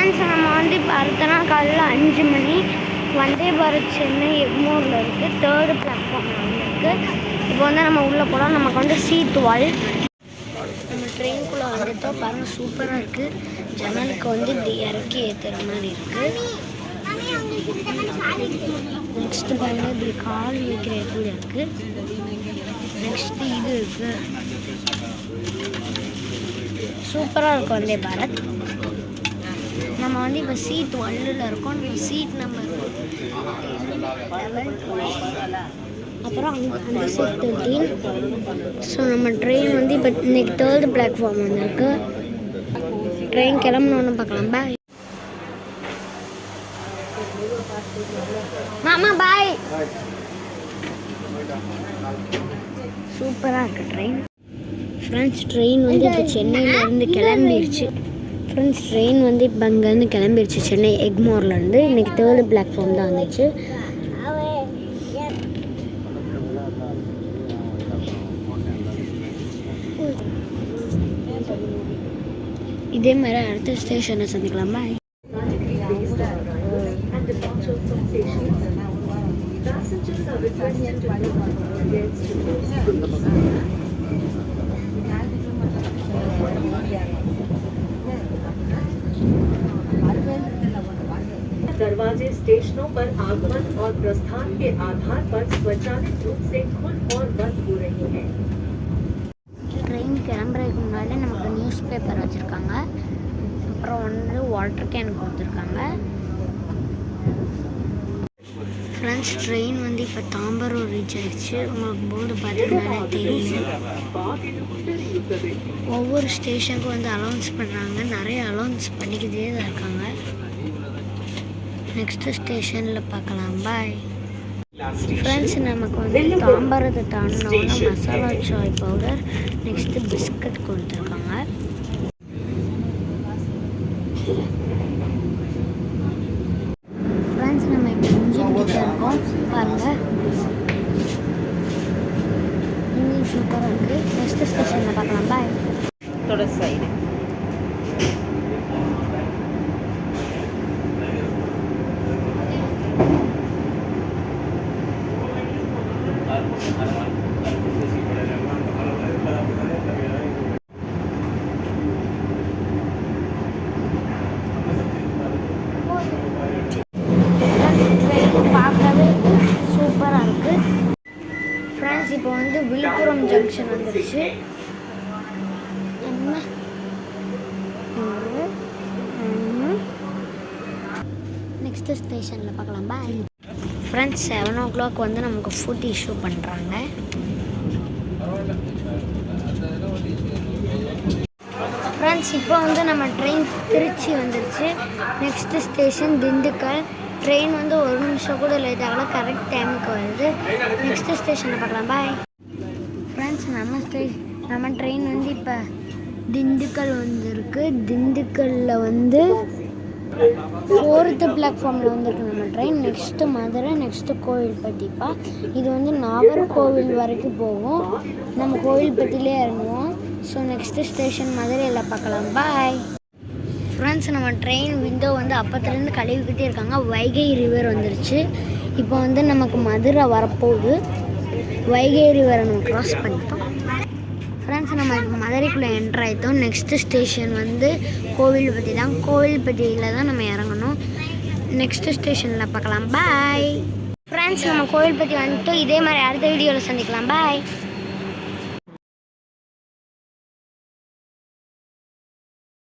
Friends நம்ம வந்து இப்போ அடுத்த நாள் காலையில் 5 மணி வந்தே பாரத் சென்னை எக்மோரில் இருக்குது, 3rd பிளாட்ஃபார்மில் வந்துருக்கு. இப்போ வந்து நம்ம உள்ளே போகலாம். நமக்கு வந்து C12 நம்ம ட்ரெயினுக்குள்ளே வந்துட்டோம். பாருங்கள் சூப்பராக இருக்குது. ஜன்னலுக்கு வந்து இப்படி இறக்கி ஏற்றுற மாதிரி இருக்குது. நெக்ஸ்ட்டு பாருங்கள் இப்படி கால் வைக்கிற இடத்துல இருக்குது. நெக்ஸ்ட்டு இது இருக்குது. சூப்பராக இருக்கும் வந்தே பாரத். நம்ம வந்து இப்போ C12 இருக்கோம். நம்ம சீட் நம்பர் 11, அப்புறம் அந்த சீட் 13. ஸோ நம்ம ட்ரெயின் வந்து இப்போ இன்னைக்கு 3rd பிளாட்ஃபார்ம் வந்துருக்கு. ட்ரெயின் கிளம்பணுன்னு பார்க்கலாம். பாய் மாமா, பாய். சூப்பராக இருக்குது ட்ரெயின். ஃப்ரெண்ட்ஸ் ட்ரெயின் வந்து இப்போ சென்னையிலேருந்து கிளம்பிடுச்சு. ஃப்ரெண்ட்ஸ் ட்ரெயின் வந்து இப்போ அங்கேருந்து கிளம்பிடுச்சு, சென்னை எக்மோர்லேருந்து. இன்றைக்கி 3rd பிளாட்ஃபார்ம் தான் வந்துச்சு. இதே மாதிரி அடுத்த ஸ்டேஷனை சந்திக்கலாம். பாய். दरवाजे स्टेशनों पर आगमन और प्रस्थान के आधार पर स्वचालित रूप से खुल और बंद हो रही हैं. ட்ரெயின் கிளம்புறதுக்கு முன்னாடி நமக்கு நியூஸ் பேப்பர் வச்சுருக்காங்க. அப்புறம் வந்து வாட்டர் கேன் கொடுத்துருக்காங்க. ஃப்ரெண்ட்ஸ் ட்ரெயின் வந்து இப்போ தாம்பரம் ரீச் ஆயிடுச்சு. உங்களுக்கு போர்டு பார்த்தீங்கன்னா தெரியும். ஒவ்வொரு ஸ்டேஷனுக்கும் வந்து அலௌன்ஸ் பண்ணுறாங்க. நிறைய அலௌன்ஸ் பண்ணிக்கிட்டே தான் இருக்காங்க. நெக்ஸ்ட்டு ஸ்டேஷனில் பார்க்கலாம். பாய். ஃப்ரெண்ட்ஸ் நமக்கு வந்து தாம்பரத்தை தாண்டினோன்னா masala chai powder, next biscuit கொடுத்துருக்காங்க. ஃப்ரெண்ட்ஸ் நம்ம இப்போ இன்ஜின் கிட்ட இருக்கோம். பாருங்கள் இன்ஜின் சூப்பராக இருக்குது. நெக்ஸ்ட்டு ஸ்டேஷனில் பார்க்கலாம். பாய். थोड़ा साइड பார்க்கவே சூப்பராக இருக்குது. ஃப்ரெண்ட்ஸ் இப்போ வந்து விழுப்புரம் ஜங்ஷன் வந்துடுச்சு. நெக்ஸ்ட்டு ஸ்டேஷனில் பார்க்கலாம். பாய். ஃப்ரெண்ட்ஸ் 7 o'clock வந்து நமக்கு ஃபுட் இஷ்யூ பண்ணுறாங்க. ஃப்ரெண்ட்ஸ் இப்போ வந்து நம்ம ட்ரெயின் திருச்சி வந்துருச்சு. Next station Dindigul. ட்ரெயின் வந்து 1 நிமிஷம் கூட லேட் ஆகல, கரெக்ட் டைமுக்கு வருது. நெக்ஸ்ட்டு ஸ்டேஷனில் பார்க்கலாம். பாய். ஃப்ரெண்ட்ஸ் நம்ம ட்ரெயின் வந்து இப்போ திண்டுக்கல் வந்துருக்கு. திண்டுக்கல்லில் வந்து 4th பிளாட்ஃபார்மில் வந்துருக்கு நம்ம ட்ரெயின். நெக்ஸ்ட்டு மதுரை, நெக்ஸ்ட்டு கோவில்பட்டிப்பா. இது வந்து நாகர்கோவில் வரைக்கும் போகும். நம்ம கோவில்பட்டியிலே இறங்குவோம். ஸோ நெக்ஸ்ட்டு ஸ்டேஷன் மதுரையில் பார்க்கலாம். பாய். ஃப்ரெண்ட்ஸ் நம்ம ட்ரெயின் விண்டோ வந்து அப்பத்துலேருந்து கழுவிக்கிட்டே இருக்காங்க. வைகை ரிவர் வந்துருச்சு. இப்போ வந்து நமக்கு மதுரை வரப்போகுது. வைகை ரிவரை நம்ம க்ராஸ் பண்ணிட்டோம். ஃப்ரெண்ட்ஸ் நம்ம இப்போ மதுரைக்குள்ளே என்ட்ரு ஆகிட்டோம். நெக்ஸ்ட்டு ஸ்டேஷன் வந்து கோவில்பட்டி தான். கோவில்பட்டியில் தான் நம்ம இறங்கணும். நெக்ஸ்ட்டு ஸ்டேஷனில் பார்க்கலாம். பாய். ஃப்ரெண்ட்ஸ் நம்ம கோவில்பட்டி வந்துட்டு இதே மாதிரி அடுத்த வீடியோவில் சந்திக்கலாம். பாய்.